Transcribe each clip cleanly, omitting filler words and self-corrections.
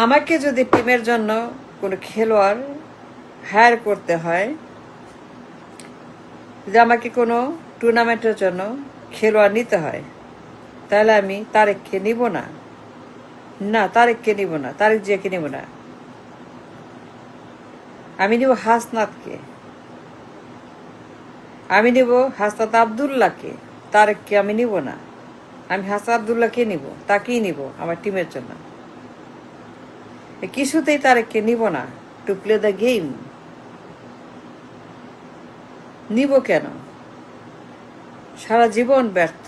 আমাকে যদি টিমের জন্য কোনো খেলোয়াড় হায়ার করতে হয়, যদি আমাকে কোনো টুর্নামেন্টের জন্য খেলোয়াড় নিতে হয়, তাহলে আমি তারেককে নিব না। তারেককে নিব না, তারেক জিয়াকে নিব না। আমি নিব হাসনাতকে, আমি নিব হাসনাত আবদুল্লাহকে। তারেককে আমি নিব না। আমি হাসনাত আবদুল্লাহকে নিব, তাকেই নিব আমার টিমের জন্য। কিছুতেই তারেককে নিব না টু প্লে দ্য গেম। নিব কেন? সারা জীবন ব্যর্থ।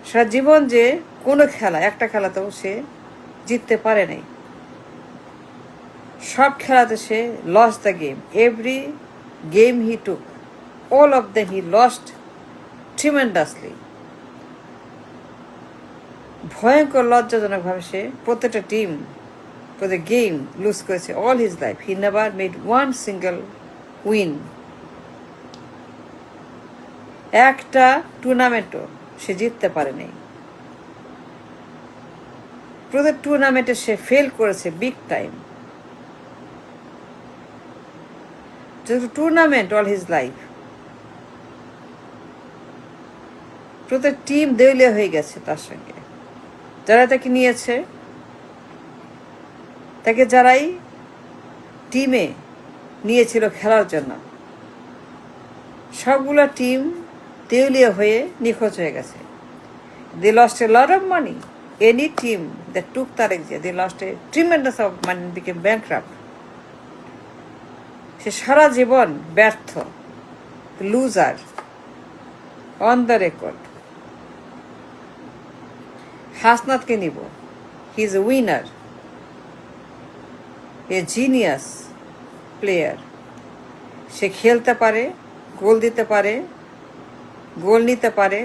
সারা জীবন যে কোনো খেলা, একটা খেলাতেও সে জিততে পারে নাই। সব খেলাতে সে loss the game. Every game he took, all of the he lost tremendously. ভয়ঙ্কর লজ্জাজনকভাবে সে প্রত্যেকটা টিম, প্রত্যেক গেম লুজ করেছে। All his life he never made one single win. একটা টুর্নামেন্টও সে জিততে পারে নাই। প্রত্যেক টুর্নামেন্টে সে ফেল করেছে big time. Tournament all his life. প্রত্যেক টিম দেউলিয়া হয়ে গেছে তার সঙ্গে। যারা তাকে নিয়েছে, তাকে যারাই টিমে নিয়েছিল খেলার জন্য, সবগুলো টিম দেউলিয়া হয়ে নিখোঁজ হয়ে গেছে। They lost a lot of money. Any team that took Tarek Zia, they lost a tremendous of money and became bankrupt. সে সারা জীবন ব্যর্থ, লুজার, অন দ্য রেকর্ড। হাসনাতকে নিব। He is a winner, a genius player. সে খেলতে পারে, গোল দিতে পারে, গোল নিতে পারে,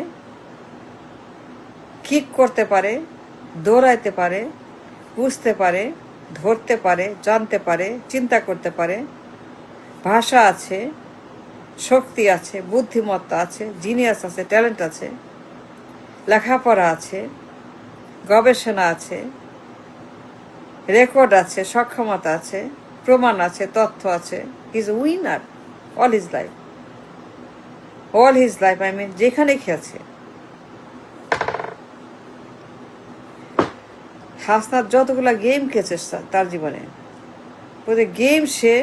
কিক করতে পারে, দৌড়াইতে পারে, বুঝতে পারে, ধরতে পারে, জানতে পারে, চিন্তা করতে পারে। ভাষা আছে, শক্তি আছে, বুদ্ধিমত্তা আছে, জিনিয়াস আছে, ট্যালেন্ট আছে, লেখাপড়া আছে, গবেষণা আছে, রেকর্ড আছে, সক্ষমতা আছে, প্রমাণ আছে, তথ্য আছে। Is winner all his life. All his life I mean, যেখানে খেয়েছে। হাসনাত যতগুলা গেম খেয়েছে তার জীবনে, প্রত্যেক গেম সে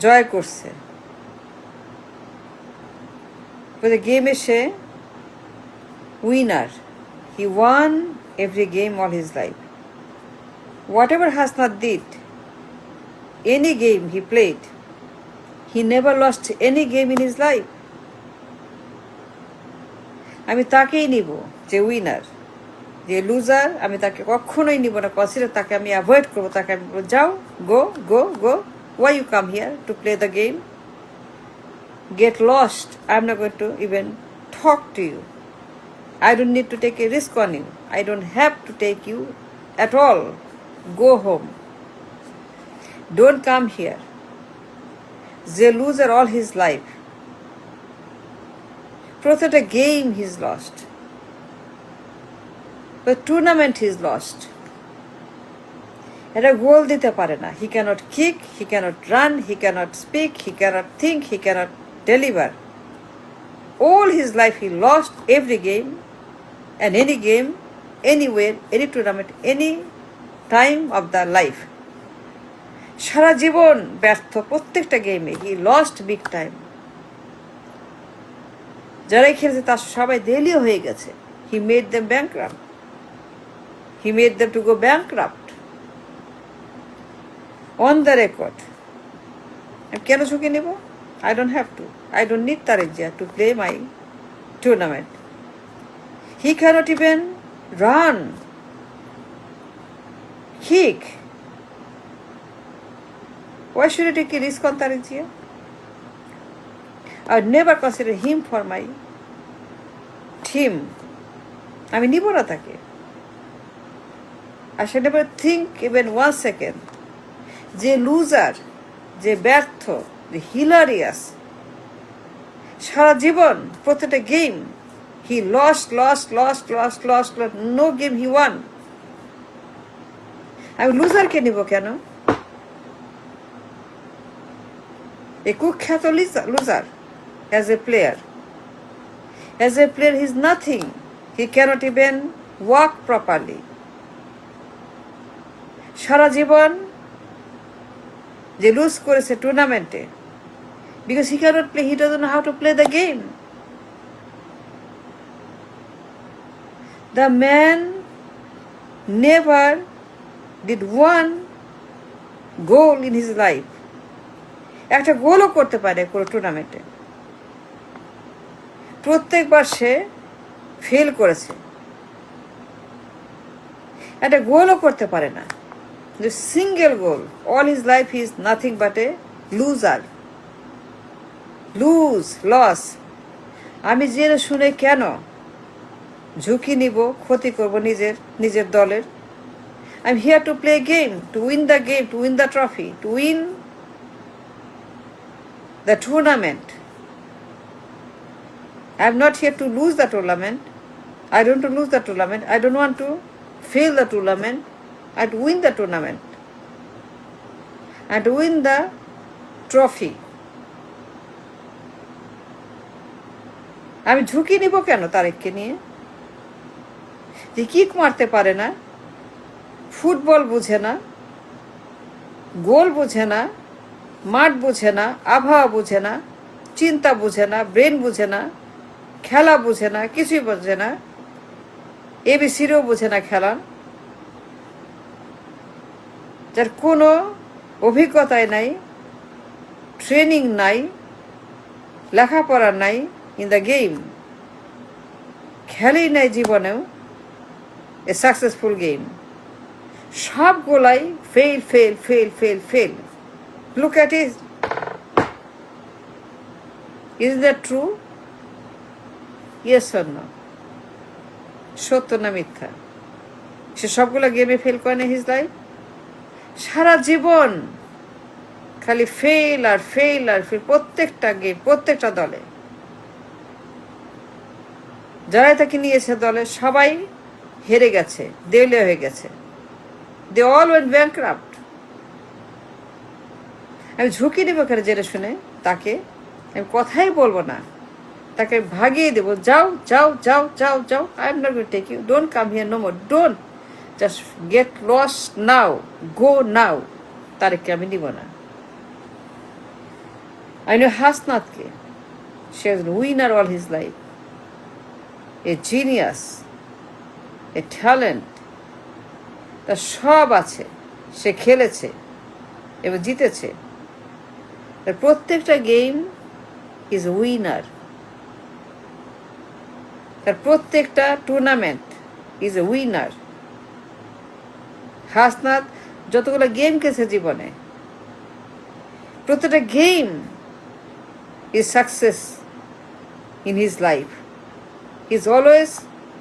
জয় করছে। প্রত্যেক গেমে সে winner. He won every game all his life. Whatever Hasnat did, any game he played, he never lost any game in his life. আমি তাকেই নিব যে উইনার। যে লুজার আমি তাকে কখনোই নিব না। কনসিডার তাকে আমি অ্যাভয়েড করবো। তাকে আমি বলবো, যাও, go go go, why you come here to play the game? Get lost. I am not going to even talk to you. I don't need to take a risk on you. I don't have to take you at all. Go home. Don't come here. The loser all his life. প্রত্যেকটা game he's lost. The tournament he's lost. এটা গোল দিতে পারে না। He cannot kick, he cannot run, he cannot speak, he cannot think, he cannot deliver. All his life he lost every game, and any game, anywhere, any tournament, any time of the life. সারা জীবন ব্যর্থ প্রত্যেকটা গেমে। He lost big time. যারাই খেলেছে তার সবাই দেউলিয়া হয়ে গেছে। He made them bankrupt. He made them to go bankrupt on the record. কেন ঝুঁকি নেব? I don't have to. I don't need Tarek Zia to play my tournament. He can't even run, kick. Why should I take a risk on Tarek Zia? I would never consider him for my team. আমি নিব না তাকে। I should never think even 1 second যে loser, যে ব্যর্থ, যে hilarious, সারা জীবন প্রত্যেকটা game he He lost. No game he won. আমি লুজারকে নিব কেন? A কুখ্যাত loser as a player. As a player, he is nothing. He cannot even walk properly. সারা জীবন যে লুজ করেছে টুর্নামেন্টে, because he cannot play, he doesn't know how to play the game. The man never did one goal in his life. একটা গোলও করতে পারে কোনো টুর্নামেন্টে। প্রত্যেকবার সে fail করেছে, একটা গোলও করতে পারে না। Single goal, all his life is nothing but a loser. Loss. আমি জেনে শুনে কেন ঝুঁকি নিব, ক্ষতি করব নিজের দলের? I am here to play game, to win the game, to win the trophy, to win the tournament. I am not here to lose the tournament. I don't want to lose the tournament. I don't want to fail the tournament. I to win the tournament. And to win the trophy. আমি ঝুঁকি নিব কেন তারেককে নিয়ে? যে kick মারতে পারে না, football বুঝে না, গোল বুঝে না, মাঠ বুঝে না, আবহাওয়া বুঝে না, চিন্তা বুঝে না, ব্রেন বুঝে না, খেলা বুঝে না, কিছুই বুঝে না, এবিসিরও বুঝে না খেলা, যার কোনো অভিজ্ঞতাই নাই, ট্রেনিং নাই, লেখাপড়া নাই ইন দ্য গেম, খেলেই নাই জীবনেও এ সাকসেসফুল গেম, সবগুলাই fail. Look at it. Is that true? Yes or no? সত্য না মিথ্যা? সে সবগুলা গেমে ফেল করে না হিজ লাইফ? সারা জীবন খালি ফেল। প্রত্যেকটা গেম, প্রত্যেকটা দলে যারাই তাকে নিয়েছে দলে সবাই হেরে গেছে, দেউলিয়া হয়ে গেছে। They all went bankrupt. আমি ঝুঁকি নেব কেন জেনে শুনে? তাকে আমি কথাই বলবো না, তাকে ভাগিয়ে দেবো। যাও। I am not going to take you, don't come here no more, don't, just get lost now, go now. তারেককে আমি নিব না। আই নো হাসনাতকে, সে is winner all his life, a genius, a talent, তার সব আছে, সে খেলেছে এবং জিতেছে। তার প্রত্যেকটা গেম ইজ উইনার, তার প্রত্যেকটা tournament is a winner. Hasnat যতগুলো গেম খেলেছে জীবনে, প্রত্যেকটা game is success in his life. He is always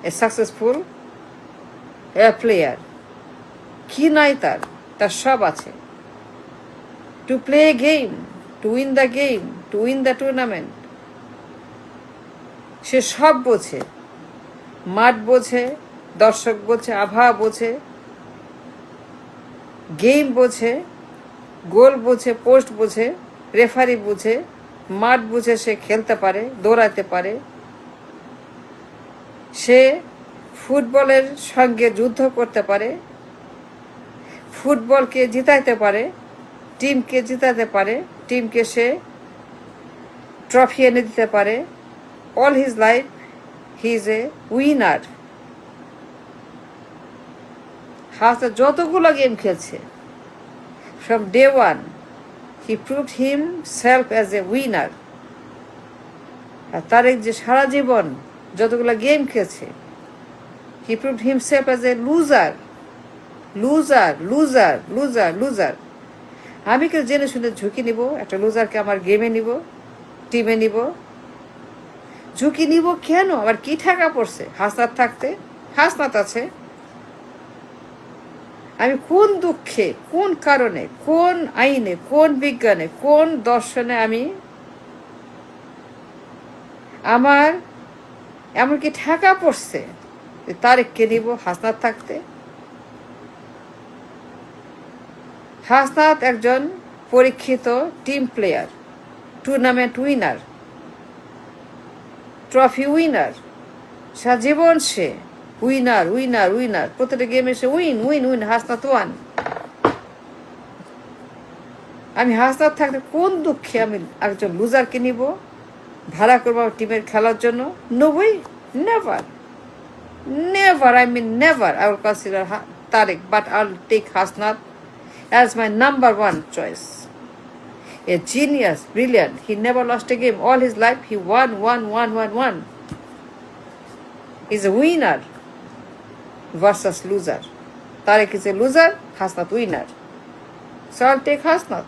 a successful player. কি নাই তার সব আছে। To play a game, to win the game, to win the tournament, সে সব বোঝে। মাঠ বোঝে, দর্শক বোঝে, আবহাওয়া বোঝে, গেম বোঝে, গোল বোঝে, পোস্ট বোঝে, রেফারি বুঝে, মাঠ বুঝে, সে খেলতে পারে, দৌড়াতে পারে, সে ফুটবলের সঙ্গে যুদ্ধ করতে পারে, ফুটবলকে জিতাইতে পারে, টিমকে জিতাতে পারে, টিমকে সে ট্রফি এনে দিতে পারে। All his life he is a winner. Hasnat যতগুলো গেম খেলছে, from day one he proved himself as a winner. আর তারেক যে সারা জীবন যতগুলো গেম খেলছে, he proved himself as a loser. আমি কেউ জেনে শুনে ঝুঁকি নিব একটা লুজারকে আমার গেমে নিব, টিমে নিব? ঝুঁকি নিব কেন? আবার কি ঠেকা পড়ছে হাসনাত থাকতে? হাসনাত আছে। আমি কোন দুঃখে, কোন কারণে, কোন আইনে, কোন বিজ্ঞানে, কোন দর্শনে আমি আমার এমনকি ঠেকা পড়ছে যে তারেককে নিব হাসনাত থাকতে। হাসনাত একজন পরীক্ষিত team player, tournament winner, trophy winner, সারা জীবন সে উইনার উইনার উইনার, প্রতিটা গেমে সে win win win, Hasnat won. আমি হাসনাত থাকতে কোন দুঃখে আমি একজন লুজারকে নিব, ভাড়া করবো টিমের খেলার জন্য? No way, never, never, I mean never I will consider Tariq, but I'll take Hasnat as my number one choice. A genius, brilliant. He never lost a game all his life. He won. He's a winner versus loser. Tariq is a loser, Hasnat winner. So I'll take Hasnat.